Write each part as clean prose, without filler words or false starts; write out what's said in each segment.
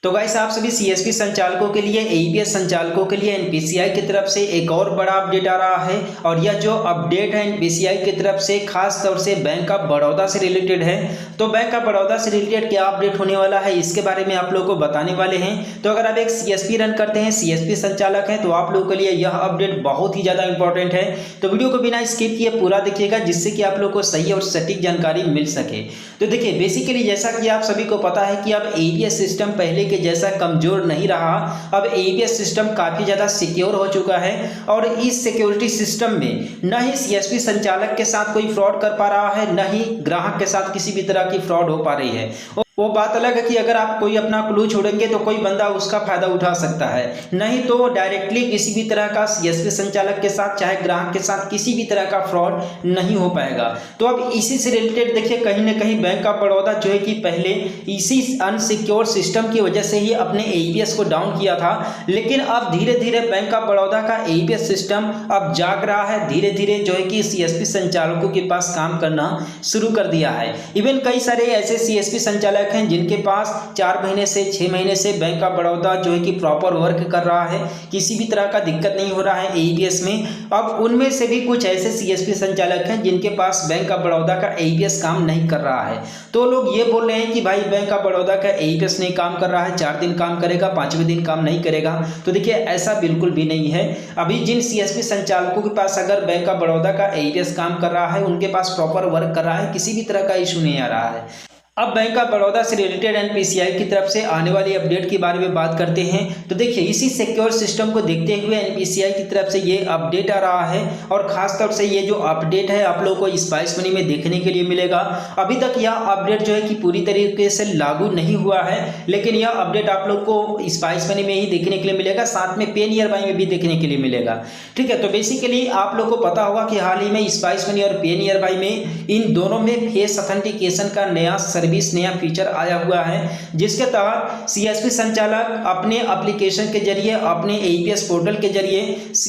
तो गाइस आप सभी सीएसपी संचालकों के लिए एईपीएस संचालकों के लिए एनपीसीआई की तरफ से एक और बड़ा अपडेट आ रहा है। और यह जो अपडेट है एनपीसीआई की तरफ से खास तौर से बैंक ऑफ बड़ौदा से रिलेटेड है। तो बैंक ऑफ बड़ौदा से रिलेटेड क्या अपडेट होने वाला है इसके बारे में आप लोगों को बताने वाले हैं। तो अगर आप एक सीएसपी रन करते हैं, सीएसपी संचालक हैं, तो आप लोगों के लिए यह अपडेट बहुत ही ज़्यादा इंपॉर्टेंट है। तो वीडियो को बिना स्किप किए पूरा देखिएगा जिससे कि आप लोग को सही और सटीक जानकारी मिल सके। तो देखिए बेसिकली जैसा कि आप सभी को पता है कि अब एईपीएस सिस्टम पहले के जैसा कमजोर नहीं रहा। अब एईपीएस सिस्टम काफी ज्यादा सिक्योर हो चुका है और इस सिक्योरिटी सिस्टम में न ही सीएसपी संचालक के साथ कोई फ्रॉड कर पा रहा है, न ही ग्राहक के साथ किसी भी तरह की फ्रॉड हो पा रही है। वो बात अलग है कि अगर आप कोई अपना क्लू छोड़ेंगे तो कोई बंदा उसका फायदा उठा सकता है, नहीं तो डायरेक्टली किसी भी तरह का सीएसपी संचालक के साथ चाहे ग्राहक के साथ किसी भी तरह का फ्रॉड नहीं हो पाएगा। तो अब इसी से रिलेटेड देखिए कहीं ना कहीं बैंक ऑफ बड़ौदा जो है कि पहले इसी अनसिक्योर सिस्टम की वजह से ही अपने एईपीएस को डाउन किया था, लेकिन अब धीरे धीरे बैंक ऑफ बड़ौदा का एईपीएस सिस्टम अब जाग रहा है। धीरे धीरे जो है कि सीएसपी संचालकों के पास काम करना शुरू कर दिया है। इवन कई सारे ऐसे सीएसपी संचालक हैं जिनके पास 4 महीने से 6 महीने से बैंक ऑफ बड़ौदा जो है कि प्रॉपर वर्क कर रहा है, किसी भी तरह का दिक्कत नहीं हो रहा है एईपीएस में। अब उनमें से भी कुछ ऐसे सीएसपी संचालक हैं जिनके पास बैंक ऑफ बड़ौदा का एईपीएस काम नहीं कर रहा है। तो लोग ये बोल रहे हैं कि भाई बैंक ऑफ बड़ौदा का एईपीएस नहीं काम कर रहा है, 4 दिन काम करेगा, 5वें दिन काम नहीं करेगा। तो देखिए ऐसा बिल्कुल भी नहीं है। अभी जिन सीएसपी संचालकों के पास अगर बैंक ऑफ बड़ौदा का एईपीएस काम कर रहा है, उनके पास प्रॉपर वर्क कर रहा है, किसी भी तरह का इशू नहीं आ रहा है। अब बैंक ऑफ बड़ौदा से रिलेटेड एनपीसीआई की तरफ से आने वाली अपडेट के बारे में बात करते हैं। तो देखिए इसी सिक्योर सिस्टम को देखते हुए एनपीसीआई की तरफ से ये अपडेट आ रहा है और खास तौर से ये जो अपडेट है आप लोगों को स्पाइस मनी में देखने के लिए मिलेगा। अभी तक यह अपडेट जो है कि पूरी तरीके से लागू नहीं हुआ है, लेकिन यह अपडेट आप लोग को स्पाइस मनी में ही देखने के लिए मिलेगा, साथ में पे नियर बाई में भी देखने के लिए मिलेगा। ठीक है, तो बेसिकली आप लोग को पता होगा कि हाल ही में स्पाइस मनी और पे नियर बाई में इन दोनों में फेस ऑथेंटिकेशन का नया फीचर आया हुआ है, जिसके तहत सीएसपी संचालक अपने एप्लीकेशन के जरिए, अपने एईपीएस पोर्टल के जरिए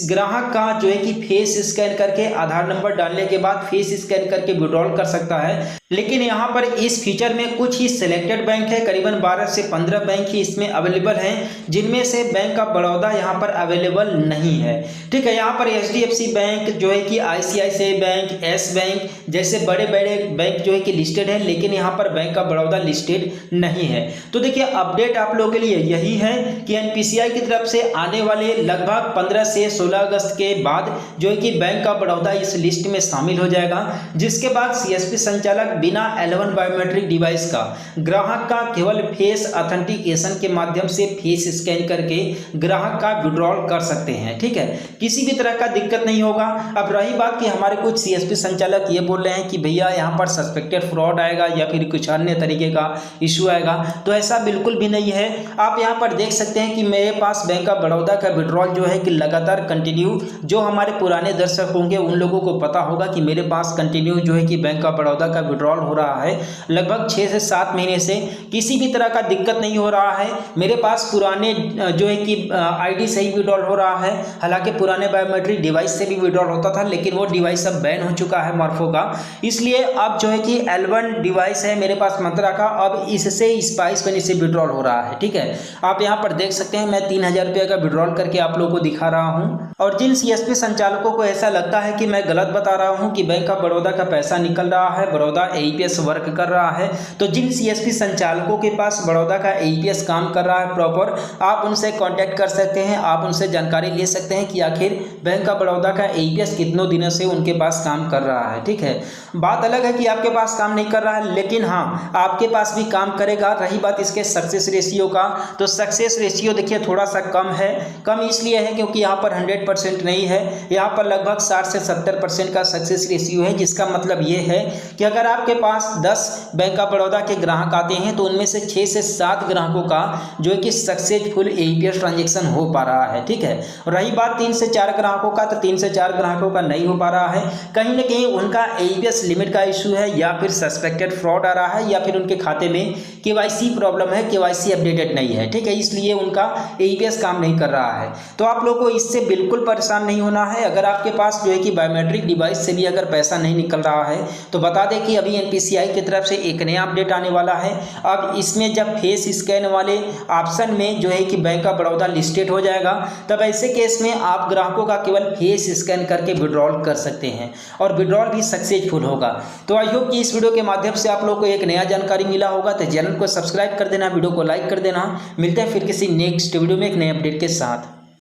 ग्राहक का जो है कि फेस स्कैन करके आधार नंबर डालने के बाद फेस स्कैन करके विड्रॉल कर सकता है। लेकिन यहाँ पर इस फीचर में कुछ ही सिलेक्टेड बैंक है, करीबन 12 से 15 बैंक ही इसमें अवेलेबल हैं, जिनमें से बैंक ऑफ बड़ौदा यहाँ पर अवेलेबल नहीं है। ठीक है, यहाँ पर एचडीएफसी बैंक जो है कि आईसीआईसीआई बैंक, एस बैंक जैसे बड़े बड़े बैंक जो है कि लिस्टेड है, लेकिन यहाँ पर बैंक ऑफ बड़ौदा लिस्टेड नहीं है। तो देखिए अपडेट आप लोगों के लिए यही है कि एनपीसीआई की तरफ से आने वाले लगभग 15 से 16 अगस्त के बाद जो है कि बैंक ऑफ बड़ौदा इस लिस्ट में शामिल हो जाएगा, जिसके बाद सीएसपी संचालक बिना L1 बायोमेट्रिक डिवाइस का ग्राहक का केवल फेस ऑथेंटिकेशन के माध्यम से फेस स्कैन करके ग्राहक का विड्रॉल कर सकते हैं। ठीक है, किसी भी तरह का दिक्कत नहीं होगा। अब रही बात कि हमारे कुछ सीएसपी संचालक ये बोल रहे हैं कि भैया यहाँ पर सस्पेक्टेड फ्रॉड आएगा या फिर कुछ अन्य तरीके का इशू आएगा, तो ऐसा बिल्कुल भी नहीं है। आप यहाँ पर देख सकते हैं कि मेरे पास बैंक ऑफ बड़ौदा का विड्रॉल जो है कि लगातार कंटिन्यू, जो हमारे पुराने दर्शक होंगे उन लोगों को पता होगा कि मेरे पास कंटिन्यू जो है कि बैंक ऑफ बड़ौदा का विड्रॉल हो रहा है लगभग 6 से 7 महीने से, किसी भी तरह का दिक्कत नहीं हो रहा है। मेरे पास पुराने जो है कि आईडी से ही विड्रॉल हो रहा है, हालांकि पुराने बायोमेट्रिक डिवाइस से भी विड्रॉल होता था, लेकिन वो डिवाइस अब बैन हो चुका है मॉर्फो का, इसलिए अब जो है कि L1 डिवाइस है मेरे पास मंत्रा का, अब इससे स्पाइस मनी से विड्रॉल हो रहा है। ठीक है, आप यहाँ पर देख सकते हैं मैं 3000 रुपये का विड्रॉल करके आप लोगों को दिखा रहा हूँ। और जिन सीएसपी संचालकों को ऐसा लगता है कि मैं गलत बता रहा हूँ कि बैंक ऑफ बड़ौदा का पैसा निकल रहा है, बड़ौदा एईपीएस वर्क कर रहा है, तो जिन सीएसपी संचालकों के पास बड़ौदा का एईपीएस काम कर रहा है प्रॉपर, आप उनसे कांटेक्ट कर सकते हैं, आप उनसे जानकारी ले सकते हैं कि आखिर बैंक ऑफ बड़ौदा का एईपीएस कितनों दिनों से उनके पास काम कर रहा है। ठीक है, बात अलग है कि आपके पास काम नहीं कर रहा है, लेकिन हाँ आपके पास भी काम करेगा। रही बात इसके सक्सेस रेशियो का, तो सक्सेस रेशियो देखिए थोड़ा सा कम है। कम इसलिए है क्योंकि यहाँ पर 100% नहीं है, यहाँ पर लगभग 60 से 70% का सक्सेस रेशियो है, जिसका मतलब ये है कि अगर आपके पास 10 बैंक ऑफ बड़ौदा के ग्राहक आते हैं तो उनमें से 6 से 7 ग्राहकों का जो है कि सक्सेसफुल एईपीएस ट्रांजेक्शन हो पा रहा है। ठीक है, रही बात 3 से 4 ग्राहकों का, तो 3 से 4 ग्राहकों का नहीं हो पा रहा है, कहीं ना कहीं उनका एईपीएस लिमिट का इशू है या फिर सस्पेक्टेड फ्रॉड आ रहा है है या फिर उनके खाते में केवाईसी प्रॉब्लम है, केवाईसी अपडेटेड नहीं है, ठीक है, इसलिए उनका एईपीएस काम नहीं कर रहा है। तो आप लोगों को इससे बिल्कुल परेशान नहीं होना है। अगर आपके पास जो है कि बायोमेट्रिक डिवाइस से भी अगर पैसा नहीं निकल रहा है तो बता दें कि अभी एनपीसीआई की तरफ से एक नया अपडेट आने वाला है। अब इसमें जब फेस स्कैन वाले ऑप्शन में जो है कि बैंक ऑफ बड़ौदा लिस्टेड हो जाएगा, तब ऐसे केस में आप ग्राहकों का केवल फेस स्कैन करके विड्रॉल कर सकते हैं और विड्रॉल भी सक्सेसफुल होगा। तो आई होप कि इस वीडियो के माध्यम से आप लोगों को एक नया जानकारी मिला होगा। तो चैनल को सब्सक्राइब कर देना, वीडियो को लाइक कर देना। मिलते हैं फिर किसी नेक्स्ट वीडियो में एक नए अपडेट के साथ।